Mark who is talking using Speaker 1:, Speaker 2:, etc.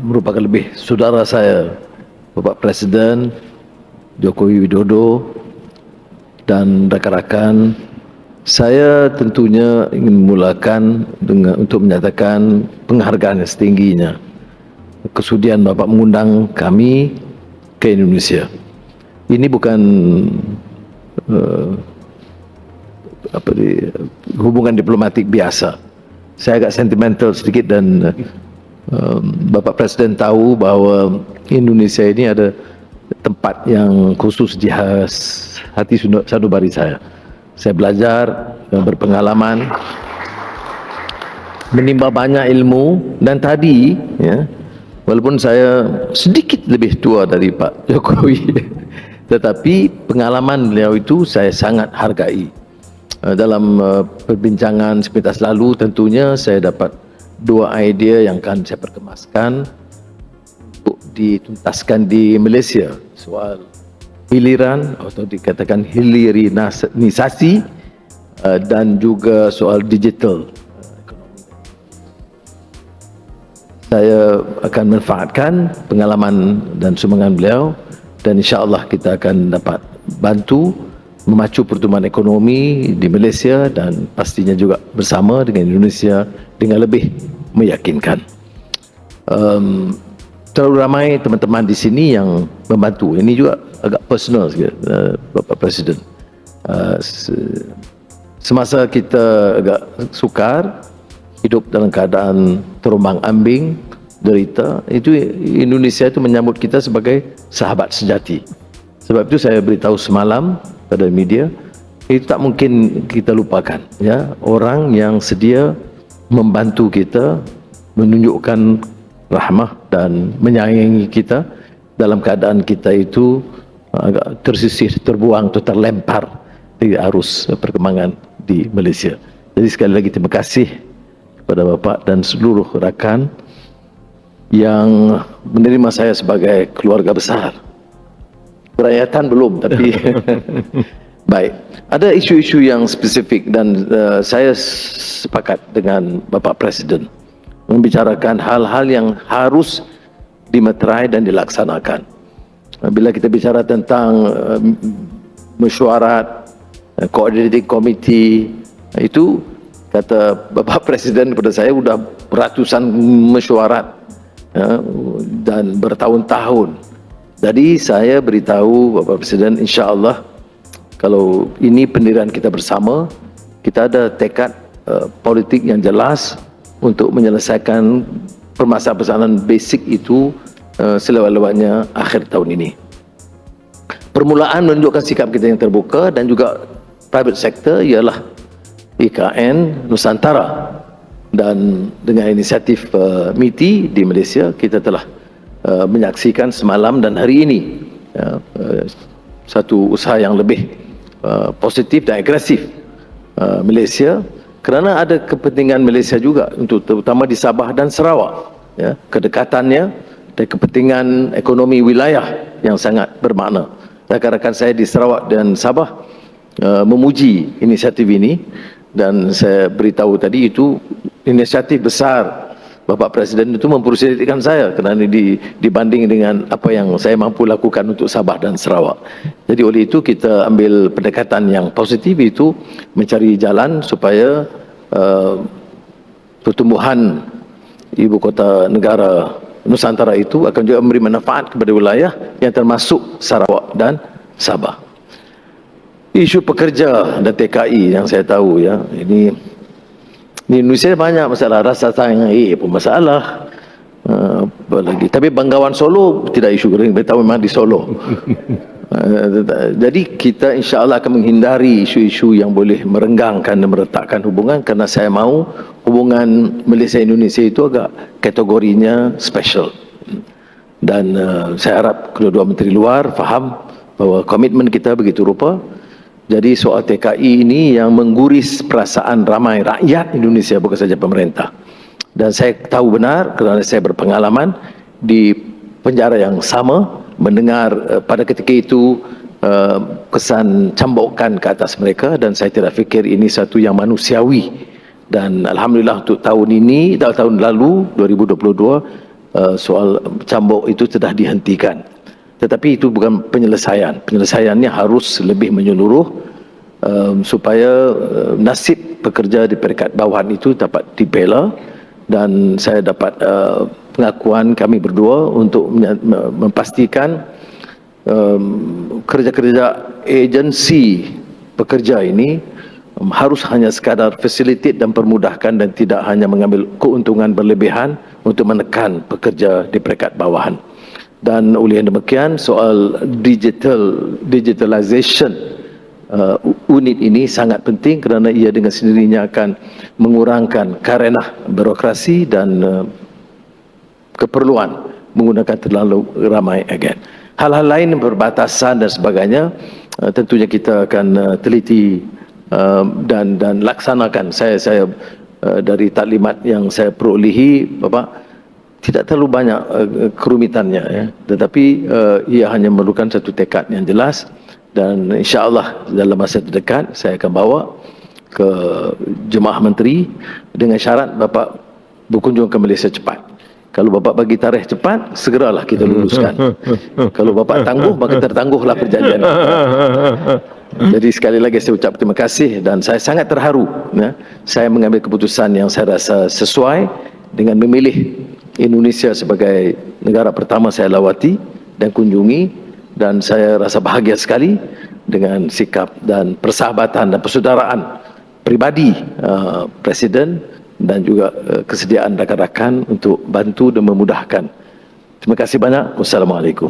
Speaker 1: merupakan lebih saudara saya, Bapak Presiden Joko Widodo dan rakan-rakan. Saya tentunya ingin memulakan untuk menyatakan penghargaan yang setingginya kesudian Bapak mengundang kami ke Indonesia. Ini bukan hubungan diplomatik biasa. Saya agak sentimental sedikit dan Bapak Presiden tahu bahawa Indonesia ini ada tempat yang khusus di hati sanubari saya. Saya belajar, berpengalaman, menimba banyak ilmu, dan tadi ya, walaupun saya sedikit lebih tua dari Pak Jokowi tetapi pengalaman beliau itu saya sangat hargai. Dalam perbincangan sepintas lalu tentunya saya dapat dua idea yang akan saya perkemaskan untuk dituntaskan di Malaysia, soal hiliran atau dikatakan hilirisasi dan juga soal digital. Saya akan manfaatkan pengalaman dan sumbangan beliau dan insya-Allah kita akan dapat bantu memacu pertumbuhan ekonomi di Malaysia dan pastinya juga bersama dengan Indonesia dengan lebih meyakinkan. Terlalu ramai teman-teman di sini yang membantu. Ini juga agak personal sikit, Bapak Presiden. Semasa kita agak sukar, hidup dalam keadaan terombang-ambing, derita, itu Indonesia itu menyambut kita sebagai sahabat sejati. Sebab itu saya beritahu semalam pada media, itu tak mungkin kita lupakan, ya, orang yang sedia membantu kita, menunjukkan rahmah dan menyayangi kita dalam keadaan kita itu agak tersisih, terbuang atau terlempar di arus perkembangan di Malaysia. Jadi sekali lagi terima kasih kepada Bapak dan seluruh rakan yang menerima saya sebagai keluarga besar. Perayaan belum, tapi baik. Ada isu-isu yang spesifik dan saya sepakat dengan Bapak Presiden membicarakan hal-hal yang harus dimeterai dan dilaksanakan. Bila kita bicara tentang mesyuarat, coordinating committee, itu kata Bapak Presiden kepada saya sudah ratusan mesyuarat dan bertahun-tahun. Jadi saya beritahu Bapak Presiden, insya-Allah kalau ini pendirian kita bersama, kita ada tekad politik yang jelas untuk menyelesaikan permasalahan basic itu selewat-lewatnya akhir tahun ini. Permulaan menunjukkan sikap kita yang terbuka dan juga private sector ialah IKN Nusantara, dan dengan inisiatif MITI di Malaysia kita telah menyaksikan semalam dan hari ini satu usaha yang lebih positif dan agresif Malaysia, kerana ada kepentingan Malaysia juga untuk terutama di Sabah dan Sarawak, ya, kedekatannya dan kepentingan ekonomi wilayah yang sangat bermakna. Rakan-rakan saya di Sarawak dan Sabah memuji inisiatif ini dan saya beritahu tadi itu inisiatif besar Bapak Presiden itu mempersilitkan saya kerana dibanding dengan apa yang saya mampu lakukan untuk Sabah dan Sarawak. Jadi oleh itu kita ambil pendekatan yang positif itu mencari jalan supaya pertumbuhan ibu kota negara Nusantara itu akan juga memberi manfaat kepada wilayah yang termasuk Sarawak dan Sabah. Isu pekerja dan TKI yang saya tahu, ya, ini di Indonesia banyak masalah, rasa sayang pun masalah, apa lagi. Tapi Banggawan Solo tidak isu kering, beritahu memang di Solo. Jadi kita insya-Allah akan menghindari isu-isu yang boleh merenggangkan dan meretakkan hubungan, kerana saya mahu hubungan Malaysia Indonesia itu agak kategorinya special. Dan saya harap kedua-dua menteri luar faham bahawa komitmen kita begitu rupa. Jadi soal TKI ini yang mengguris perasaan ramai rakyat Indonesia, bukan saja pemerintah. Dan saya tahu benar kerana saya berpengalaman di penjara yang sama, mendengar pada ketika itu kesan cambukan ke atas mereka, dan saya tidak fikir ini satu yang manusiawi Dan alhamdulillah untuk tahun ini, tahun lalu 2022, soal cambuk itu sudah dihentikan. Tetapi itu bukan penyelesaian. Penyelesaiannya harus lebih menyeluruh supaya nasib pekerja di peringkat bawahan itu dapat dibela, dan saya dapat pengakuan kami berdua untuk memastikan kerja-kerja agensi pekerja ini harus hanya sekadar facilitate dan permudahkan dan tidak hanya mengambil keuntungan berlebihan untuk menekan pekerja di peringkat bawahan. Dan oleh demikian soal digitalization unit ini sangat penting kerana ia dengan sendirinya akan mengurangkan karenah birokrasi dan keperluan menggunakan terlalu ramai agen. Hal-hal lain berbatasan dan sebagainya tentunya kita akan teliti dan laksanakan. Saya dari taklimat yang saya perolehi, Bapak, tidak terlalu banyak kerumitannya, ya, tetapi ia hanya memerlukan satu tekad yang jelas, dan insya-Allah dalam masa terdekat saya akan bawa ke jemaah menteri dengan syarat Bapak berkunjung ke Malaysia cepat. Kalau Bapak bagi tarikh cepat, segeralah kita luluskan. Kalau Bapak tangguh, maka tertangguhlah perjanjian. Jadi sekali lagi saya ucap terima kasih, dan saya sangat terharu, ya, saya mengambil keputusan yang saya rasa sesuai dengan memilih Indonesia sebagai negara pertama saya lawati dan kunjungi, dan saya rasa bahagia sekali dengan sikap dan persahabatan dan persaudaraan pribadi Presiden dan juga kesediaan rakan-rakan untuk bantu dan memudahkan. Terima kasih banyak. Wassalamualaikum.